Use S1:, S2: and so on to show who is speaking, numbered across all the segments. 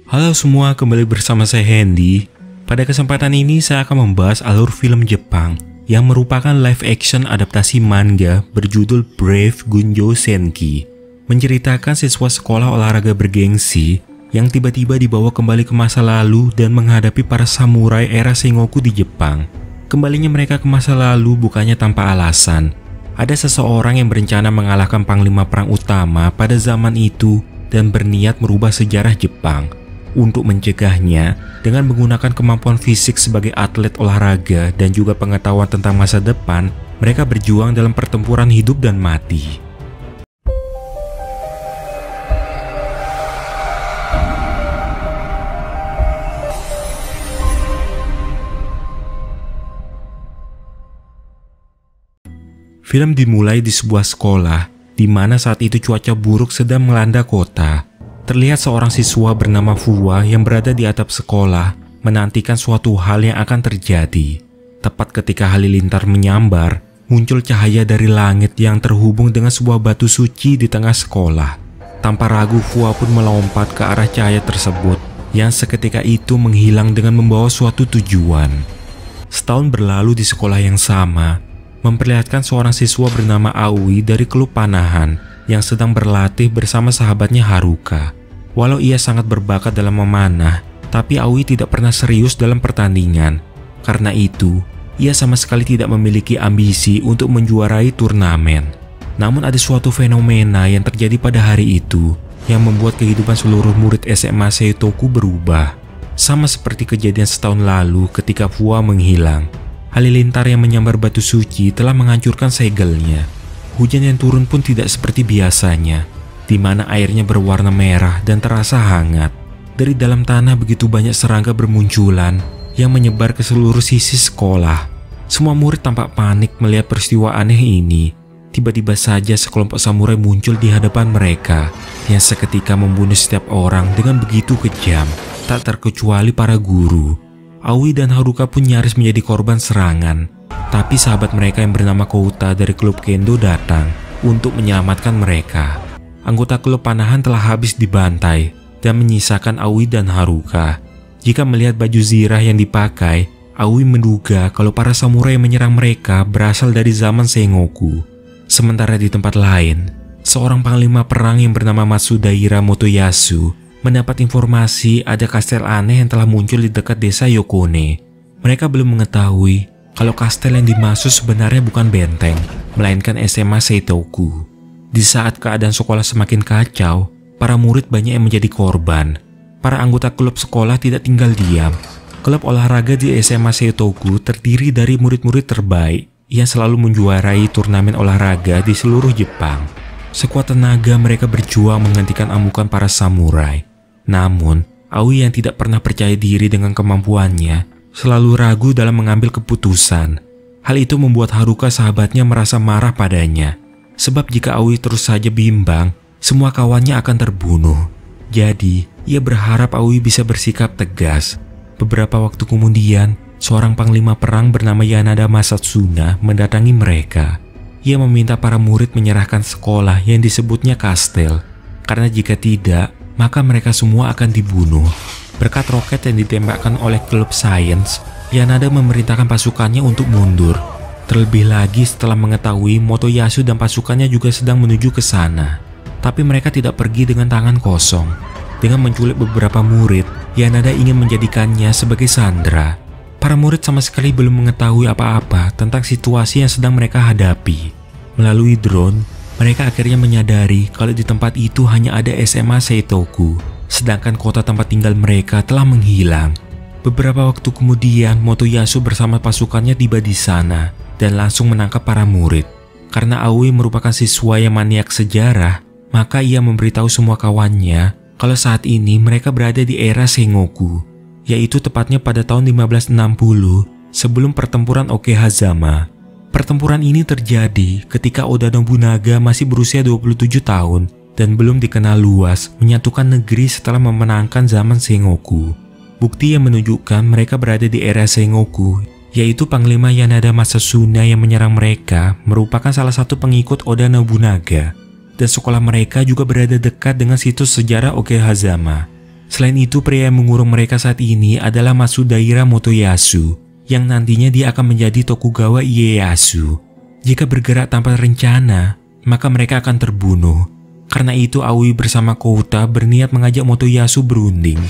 S1: Halo semua, kembali bersama saya Hendy. Pada kesempatan ini saya akan membahas alur film Jepang yang merupakan live action adaptasi manga berjudul Brave Gunjo Senki, menceritakan siswa sekolah olahraga bergengsi yang tiba-tiba dibawa kembali ke masa lalu dan menghadapi para samurai era Sengoku di Jepang. Kembalinya mereka ke masa lalu bukannya tanpa alasan. Ada seseorang yang berencana mengalahkan panglima perang utama pada zaman itu dan berniat merubah sejarah Jepang. Untuk mencegahnya, dengan menggunakan kemampuan fisik sebagai atlet olahraga dan juga pengetahuan tentang masa depan, mereka berjuang dalam pertempuran hidup dan mati. Film dimulai di sebuah sekolah, di mana saat itu cuaca buruk sedang melanda kota. Terlihat seorang siswa bernama Fuwa yang berada di atap sekolah, menantikan suatu hal yang akan terjadi. Tepat ketika halilintar menyambar, muncul cahaya dari langit yang terhubung dengan sebuah batu suci di tengah sekolah. Tanpa ragu, Fuwa pun melompat ke arah cahaya tersebut, yang seketika itu menghilang dengan membawa suatu tujuan. Setahun berlalu di sekolah yang sama, memperlihatkan seorang siswa bernama Aoi dari klub panahan yang sedang berlatih bersama sahabatnya Haruka. Walau ia sangat berbakat dalam memanah, tapi Aoi tidak pernah serius dalam pertandingan. Karena itu, ia sama sekali tidak memiliki ambisi untuk menjuarai turnamen. Namun ada suatu fenomena yang terjadi pada hari itu yang membuat kehidupan seluruh murid SMA Seitoku berubah. Sama seperti kejadian setahun lalu ketika Fuwa menghilang. Halilintar yang menyambar batu suci telah menghancurkan segelnya. Hujan yang turun pun tidak seperti biasanya, di mana airnya berwarna merah dan terasa hangat. Dari dalam tanah begitu banyak serangga bermunculan yang menyebar ke seluruh sisi sekolah. Semua murid tampak panik melihat peristiwa aneh ini. Tiba-tiba saja sekelompok samurai muncul di hadapan mereka yang seketika membunuh setiap orang dengan begitu kejam, tak terkecuali para guru. Aoi dan Haruka pun nyaris menjadi korban serangan, tapi sahabat mereka yang bernama Kouta dari klub kendo datang untuk menyelamatkan mereka. Anggota klub panahan telah habis dibantai dan menyisakan Aoi dan Haruka. Jika melihat baju zirah yang dipakai, Aoi menduga kalau para samurai yang menyerang mereka berasal dari zaman Sengoku. Sementara di tempat lain, seorang panglima perang yang bernama Matsudaira Motoyasu mendapat informasi ada kastel aneh yang telah muncul di dekat desa Yokone. Mereka belum mengetahui kalau kastel yang dimaksud sebenarnya bukan benteng, melainkan SMA Seitoku. Di saat keadaan sekolah semakin kacau, para murid banyak yang menjadi korban. Para anggota klub sekolah tidak tinggal diam. Klub olahraga di SMA Seitoku terdiri dari murid-murid terbaik yang selalu menjuarai turnamen olahraga di seluruh Jepang. Sekuat tenaga mereka berjuang menghentikan amukan para samurai. Namun, Aoi yang tidak pernah percaya diri dengan kemampuannya selalu ragu dalam mengambil keputusan. Hal itu membuat Haruka sahabatnya merasa marah padanya. Sebab jika Aoi terus saja bimbang, semua kawannya akan terbunuh. Jadi, ia berharap Aoi bisa bersikap tegas. Beberapa waktu kemudian, seorang panglima perang bernama Yanada Masatsuna mendatangi mereka. Ia meminta para murid menyerahkan sekolah yang disebutnya kastel. Karena jika tidak, maka mereka semua akan dibunuh. Berkat roket yang ditembakkan oleh klub sains, Yanada memerintahkan pasukannya untuk mundur. Terlebih lagi setelah mengetahui Motoyasu dan pasukannya juga sedang menuju ke sana. Tapi mereka tidak pergi dengan tangan kosong. Dengan menculik beberapa murid, Yanada ingin menjadikannya sebagai sandera. Para murid sama sekali belum mengetahui apa-apa tentang situasi yang sedang mereka hadapi. Melalui drone, mereka akhirnya menyadari kalau di tempat itu hanya ada SMA Seitoku, sedangkan kota tempat tinggal mereka telah menghilang. Beberapa waktu kemudian, Motoyasu bersama pasukannya tiba di sana dan langsung menangkap para murid. Karena Aoi merupakan siswa yang maniak sejarah, maka ia memberitahu semua kawannya kalau saat ini mereka berada di era Sengoku, yaitu tepatnya pada tahun 1560 sebelum pertempuran Okehazama. Pertempuran ini terjadi ketika Oda Nobunaga masih berusia 27 tahun dan belum dikenal luas menyatukan negeri setelah memenangkan zaman Sengoku. Bukti yang menunjukkan mereka berada di era Sengoku, yaitu Panglima Yanada Masasuna yang menyerang mereka merupakan salah satu pengikut Oda Nobunaga. Dan sekolah mereka juga berada dekat dengan situs sejarah Okehazama. Selain itu, pria yang mengurung mereka saat ini adalah Matsudaira Motoyasu, yang nantinya dia akan menjadi Tokugawa Ieyasu. Jika bergerak tanpa rencana, maka mereka akan terbunuh. Karena itu Aoi bersama Kouta berniat mengajak Motoyasu berunding.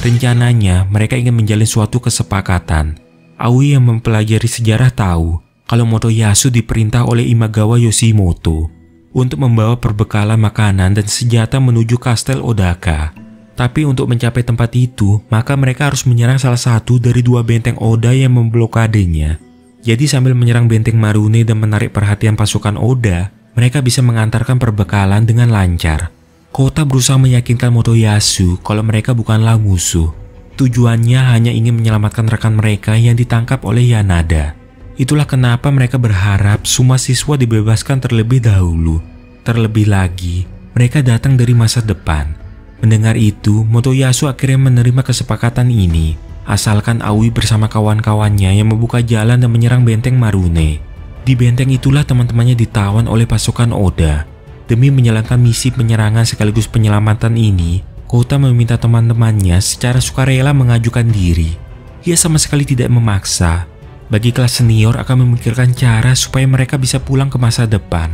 S1: Rencananya mereka ingin menjalin suatu kesepakatan. Aoi yang mempelajari sejarah tahu kalau Motoyasu diperintah oleh Imagawa Yoshimoto untuk membawa perbekalan makanan dan senjata menuju Kastel Odaka. Tapi untuk mencapai tempat itu, maka mereka harus menyerang salah satu dari 2 benteng Oda yang memblokadenya. Jadi sambil menyerang benteng Marune dan menarik perhatian pasukan Oda, mereka bisa mengantarkan perbekalan dengan lancar. Kouta berusaha meyakinkan Motoyasu kalau mereka bukanlah musuh. Tujuannya hanya ingin menyelamatkan rekan mereka yang ditangkap oleh Yanada. Itulah kenapa mereka berharap semua siswa dibebaskan terlebih dahulu. Terlebih lagi, mereka datang dari masa depan. Mendengar itu, Motoyasu akhirnya menerima kesepakatan ini, asalkan Aoi bersama kawan-kawannya yang membuka jalan dan menyerang benteng Marune. Di benteng itulah teman-temannya ditawan oleh pasukan Oda. Demi menjalankan misi penyerangan sekaligus penyelamatan ini, Kouta meminta teman-temannya secara sukarela mengajukan diri. Ia sama sekali tidak memaksa. Bagi kelas senior akan memikirkan cara supaya mereka bisa pulang ke masa depan.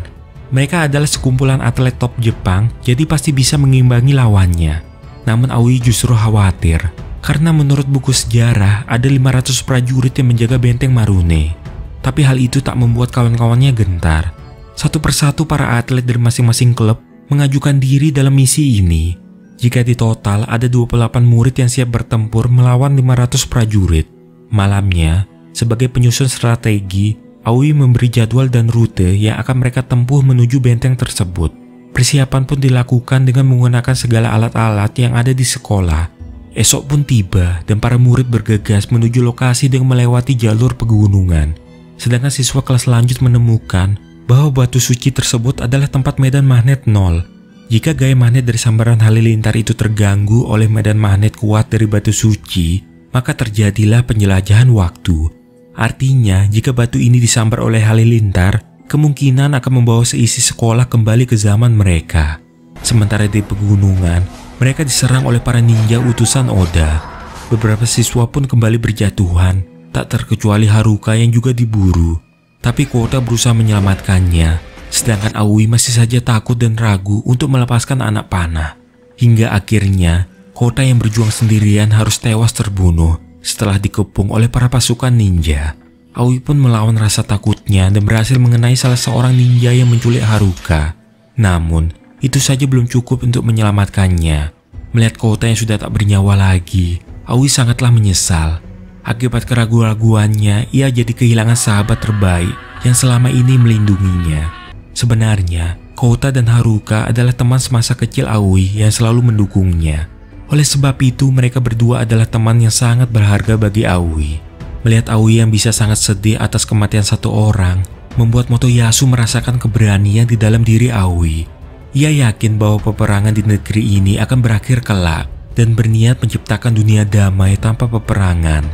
S1: Mereka adalah sekumpulan atlet top Jepang, jadi pasti bisa mengimbangi lawannya. Namun Aoi justru khawatir, karena menurut buku sejarah ada 500 prajurit yang menjaga benteng Marune. Tapi hal itu tak membuat kawan-kawannya gentar. Satu persatu para atlet dari masing-masing klub mengajukan diri dalam misi ini. Jika di total ada 28 murid yang siap bertempur melawan 500 prajurit. Malamnya, sebagai penyusun strategi, Aoi memberi jadwal dan rute yang akan mereka tempuh menuju benteng tersebut. Persiapan pun dilakukan dengan menggunakan segala alat-alat yang ada di sekolah. Esok pun tiba dan para murid bergegas menuju lokasi dengan melewati jalur pegunungan. Sedangkan siswa kelas lanjut menemukan bahwa batu suci tersebut adalah tempat medan magnet 0. Jika gaya magnet dari sambaran halilintar itu terganggu oleh medan magnet kuat dari batu suci, maka terjadilah penjelajahan waktu. Artinya, jika batu ini disambar oleh halilintar, kemungkinan akan membawa seisi sekolah kembali ke zaman mereka. Sementara di pegunungan, mereka diserang oleh para ninja utusan Oda. Beberapa siswa pun kembali berjatuhan, tak terkecuali Haruka yang juga diburu. Tapi Kouta berusaha menyelamatkannya, sedangkan Aoi masih saja takut dan ragu untuk melepaskan anak panah. Hingga akhirnya, Kouta yang berjuang sendirian harus tewas terbunuh setelah dikepung oleh para pasukan ninja. Aoi pun melawan rasa takutnya dan berhasil mengenai salah seorang ninja yang menculik Haruka. Namun, itu saja belum cukup untuk menyelamatkannya. Melihat Kouta yang sudah tak bernyawa lagi, Aoi sangatlah menyesal. Akibat keraguan-raguannya, ia jadi kehilangan sahabat terbaik yang selama ini melindunginya. Sebenarnya, Kouta dan Haruka adalah teman semasa kecil Aoi yang selalu mendukungnya. Oleh sebab itu, mereka berdua adalah teman yang sangat berharga bagi Aoi. Melihat Aoi yang bisa sangat sedih atas kematian satu orang, membuat Motoyasu merasakan keberanian di dalam diri Aoi. Ia yakin bahwa peperangan di negeri ini akan berakhir kelak dan berniat menciptakan dunia damai tanpa peperangan.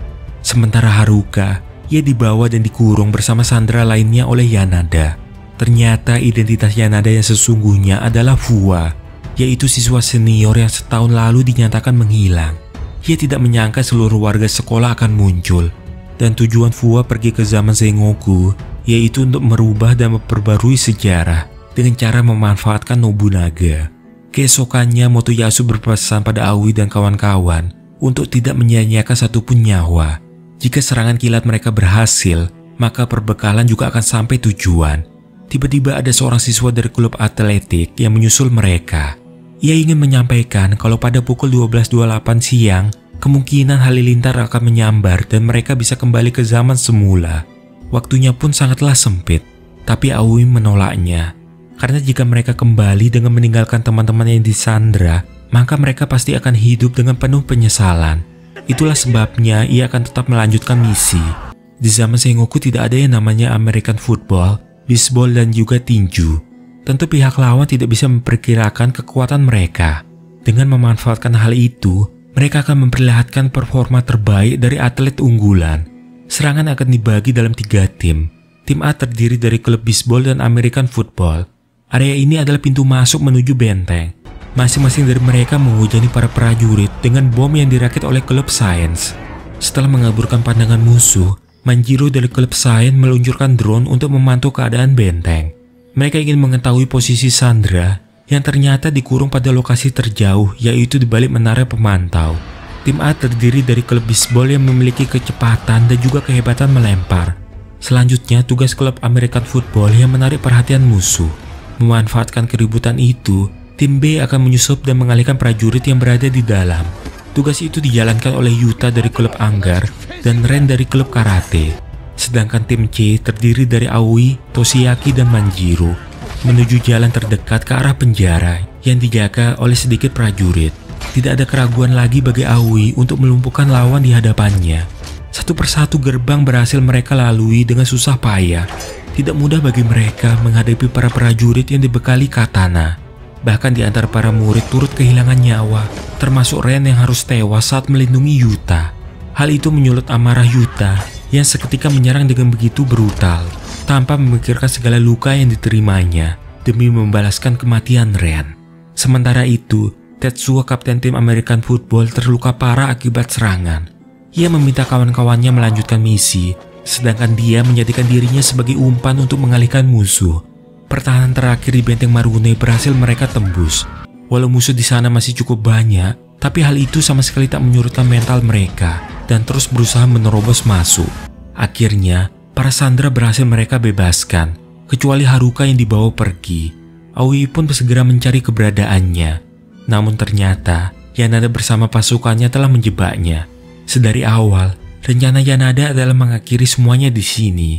S1: Sementara Haruka, ia dibawa dan dikurung bersama sandera lainnya oleh Yanada. Ternyata identitas Yanada yang sesungguhnya adalah Fuwa, yaitu siswa senior yang setahun lalu dinyatakan menghilang. Ia tidak menyangka seluruh warga sekolah akan muncul, dan tujuan Fuwa pergi ke zaman Sengoku yaitu untuk merubah dan memperbarui sejarah dengan cara memanfaatkan Nobunaga. Keesokannya Motoyasu berpesan pada Aoi dan kawan-kawan untuk tidak menyia-nyiakan satupun nyawa. Jika serangan kilat mereka berhasil, maka perbekalan juga akan sampai tujuan. Tiba-tiba ada seorang siswa dari klub atletik yang menyusul mereka. Ia ingin menyampaikan kalau pada pukul 12.28 siang, kemungkinan halilintar akan menyambar dan mereka bisa kembali ke zaman semula. Waktunya pun sangatlah sempit, tapi Aoi menolaknya. Karena jika mereka kembali dengan meninggalkan teman-teman yang disandra, maka mereka pasti akan hidup dengan penuh penyesalan. Itulah sebabnya ia akan tetap melanjutkan misi. Di zaman Sengoku tidak ada yang namanya American football, bisbol dan juga tinju. Tentu pihak lawan tidak bisa memperkirakan kekuatan mereka. Dengan memanfaatkan hal itu, mereka akan memperlihatkan performa terbaik dari atlet unggulan. Serangan akan dibagi dalam 3 tim. Tim A terdiri dari klub bisbol dan American football. Area ini adalah pintu masuk menuju benteng. Masing-masing dari mereka menghujani para prajurit dengan bom yang dirakit oleh klub Sains. Setelah mengaburkan pandangan musuh, Manjiro dari klub Sains meluncurkan drone untuk memantau keadaan benteng. Mereka ingin mengetahui posisi Sandra yang ternyata dikurung pada lokasi terjauh, yaitu di balik menara pemantau. Tim A terdiri dari klub bisbol yang memiliki kecepatan dan juga kehebatan melempar. Selanjutnya, tugas klub American Football yang menarik perhatian musuh. Memanfaatkan keributan itu, tim B akan menyusup dan mengalihkan prajurit yang berada di dalam. Tugas itu dijalankan oleh Yuta dari klub Anggar dan Ren dari klub Karate. Sedangkan tim C terdiri dari Aoi, Toshiaki, dan Manjiro menuju jalan terdekat ke arah penjara yang dijaga oleh sedikit prajurit. Tidak ada keraguan lagi bagi Aoi untuk melumpuhkan lawan di hadapannya. Satu persatu gerbang berhasil mereka lalui dengan susah payah. Tidak mudah bagi mereka menghadapi para prajurit yang dibekali katana. Bahkan di antara para murid turut kehilangan nyawa, termasuk Ren yang harus tewas saat melindungi Yuta. Hal itu menyulut amarah Yuta yang seketika menyerang dengan begitu brutal, tanpa memikirkan segala luka yang diterimanya demi membalaskan kematian Ren. Sementara itu, Tetsuo, kapten tim American Football, terluka parah akibat serangan. Ia meminta kawan-kawannya melanjutkan misi, sedangkan dia menjadikan dirinya sebagai umpan untuk mengalihkan musuh. Pertahanan terakhir di benteng Marune berhasil mereka tembus. Walau musuh di sana masih cukup banyak, tapi hal itu sama sekali tak menyurutkan mental mereka dan terus berusaha menerobos masuk. Akhirnya, para sandera berhasil mereka bebaskan, kecuali Haruka yang dibawa pergi. Aoi pun segera mencari keberadaannya. Namun ternyata, Yanada bersama pasukannya telah menjebaknya. Sedari awal, rencana Yanada adalah mengakhiri semuanya di sini.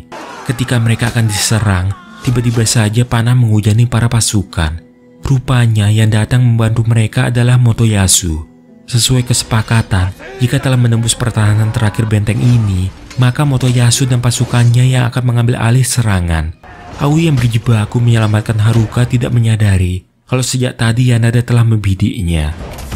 S1: Ketika mereka akan diserang, tiba-tiba saja panah menghujani para pasukan. Rupanya yang datang membantu mereka adalah Motoyasu. Sesuai kesepakatan, jika telah menembus pertahanan terakhir benteng ini, maka Motoyasu dan pasukannya yang akan mengambil alih serangan. Aoi yang berjibaku menyelamatkan Haruka tidak menyadari kalau sejak tadi Yanada telah membidiknya.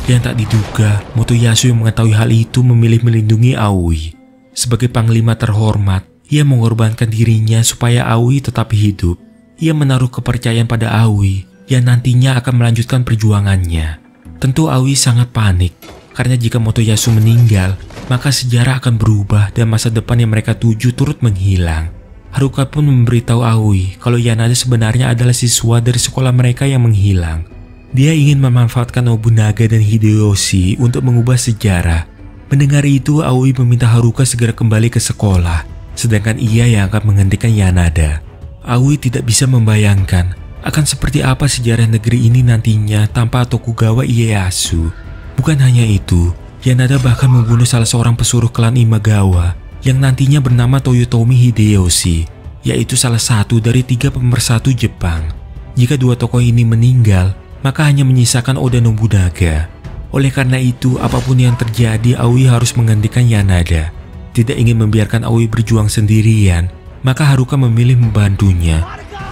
S1: Yang tak diduga, Motoyasu yang mengetahui hal itu memilih melindungi Aoi. Sebagai panglima terhormat, ia mengorbankan dirinya supaya Aoi tetap hidup. Ia menaruh kepercayaan pada Aoi yang nantinya akan melanjutkan perjuangannya. Tentu Aoi sangat panik, karena jika Motoyasu meninggal, maka sejarah akan berubah dan masa depan yang mereka tuju turut menghilang. Haruka pun memberitahu Aoi kalau Yanada sebenarnya adalah siswa dari sekolah mereka yang menghilang. Dia ingin memanfaatkan Nobunaga dan Hideyoshi untuk mengubah sejarah. Mendengar itu, Aoi meminta Haruka segera kembali ke sekolah, sedangkan ia yang akan menghentikan Yanada. Aoi tidak bisa membayangkan akan seperti apa sejarah negeri ini nantinya tanpa Tokugawa Ieyasu. Bukan hanya itu, Yanada bahkan membunuh salah seorang pesuruh klan Imagawa yang nantinya bernama Toyotomi Hideyoshi, yaitu salah satu dari 3 pemersatu Jepang. Jika 2 tokoh ini meninggal, maka hanya menyisakan Oda Nobunaga. Oleh karena itu, apapun yang terjadi, Aoi harus menggantikan Yanada. Tidak ingin membiarkan Aoi berjuang sendirian, maka Haruka memilih membantunya.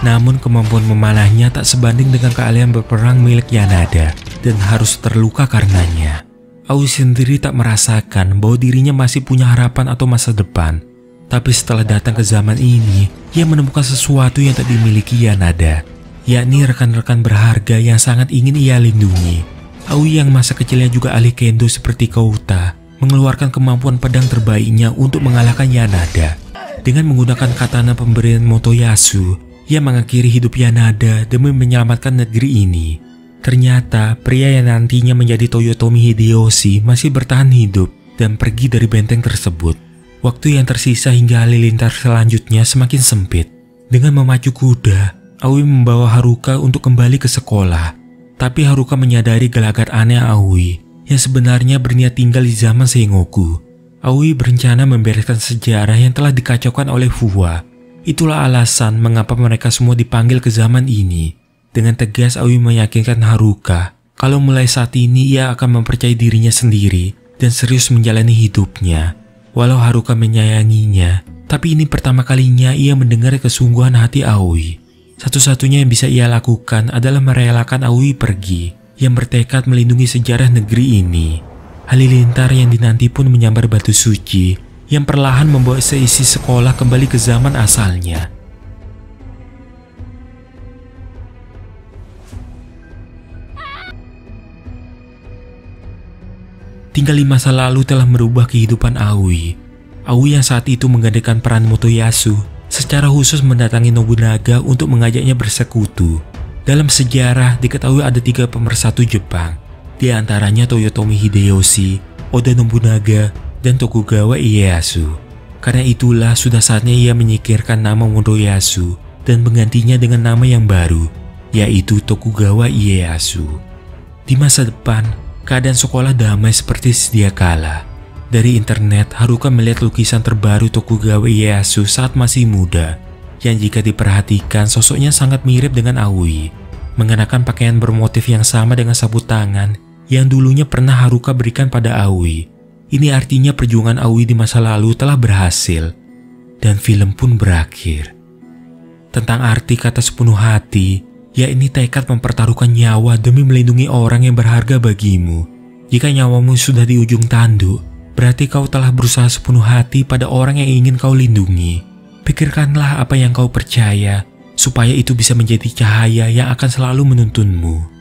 S1: Namun kemampuan memanahnya tak sebanding dengan keahlian berperang milik Yanada dan harus terluka karenanya. Aoi sendiri tak merasakan bahwa dirinya masih punya harapan atau masa depan. Tapi setelah datang ke zaman ini, ia menemukan sesuatu yang tak dimiliki Yanada, yakni rekan-rekan berharga yang sangat ingin ia lindungi. Aoi yang masa kecilnya juga ahli kendo seperti Kouta, mengeluarkan kemampuan pedang terbaiknya untuk mengalahkan Yanada. Dengan menggunakan katana pemberian Motoyasu, ia mengakhiri hidup Yanada demi menyelamatkan negeri ini. Ternyata, pria yang nantinya menjadi Toyotomi Hideyoshi masih bertahan hidup dan pergi dari benteng tersebut. Waktu yang tersisa hingga halilintar selanjutnya semakin sempit. Dengan memacu kuda, Aoi membawa Haruka untuk kembali ke sekolah. Tapi Haruka menyadari gelagat aneh Aoi yang sebenarnya berniat tinggal di zaman Sengoku. Aoi berencana membereskan sejarah yang telah dikacaukan oleh Fuwa. Itulah alasan mengapa mereka semua dipanggil ke zaman ini. Dengan tegas Aoi meyakinkan Haruka kalau mulai saat ini ia akan mempercayai dirinya sendiri dan serius menjalani hidupnya. Walau Haruka menyayanginya, tapi ini pertama kalinya ia mendengar kesungguhan hati Aoi. Satu-satunya yang bisa ia lakukan adalah merelakan Aoi pergi, yang bertekad melindungi sejarah negeri ini. Halilintar yang dinanti pun menyambar batu suci, yang perlahan membawa seisi sekolah kembali ke zaman asalnya. Tinggal di masa lalu telah merubah kehidupan Aoi. Aoi yang saat itu menggandakan peran Motoyasu secara khusus mendatangi Nobunaga untuk mengajaknya bersekutu. Dalam sejarah diketahui ada 3 pemersatu Jepang, di antaranya Toyotomi Hideyoshi, Oda Nobunaga, dan Tokugawa Ieyasu. Karena itulah sudah saatnya ia menyingkirkan nama Motoyasu dan menggantinya dengan nama yang baru, yaitu Tokugawa Ieyasu. Di masa depan, keadaan sekolah damai seperti sedia kala. Dari internet, Haruka melihat lukisan terbaru Tokugawa Ieyasu saat masih muda, yang jika diperhatikan sosoknya sangat mirip dengan Aoi, mengenakan pakaian bermotif yang sama dengan sabut tangan yang dulunya pernah Haruka berikan pada Aoi. Ini artinya perjuangan Aoi di masa lalu telah berhasil, dan film pun berakhir. Tentang arti kata sepenuh hati, yakni tekad mempertaruhkan nyawa demi melindungi orang yang berharga bagimu. Jika nyawamu sudah di ujung tanduk, berarti kau telah berusaha sepenuh hati pada orang yang ingin kau lindungi. Pikirkanlah apa yang kau percaya, supaya itu bisa menjadi cahaya yang akan selalu menuntunmu.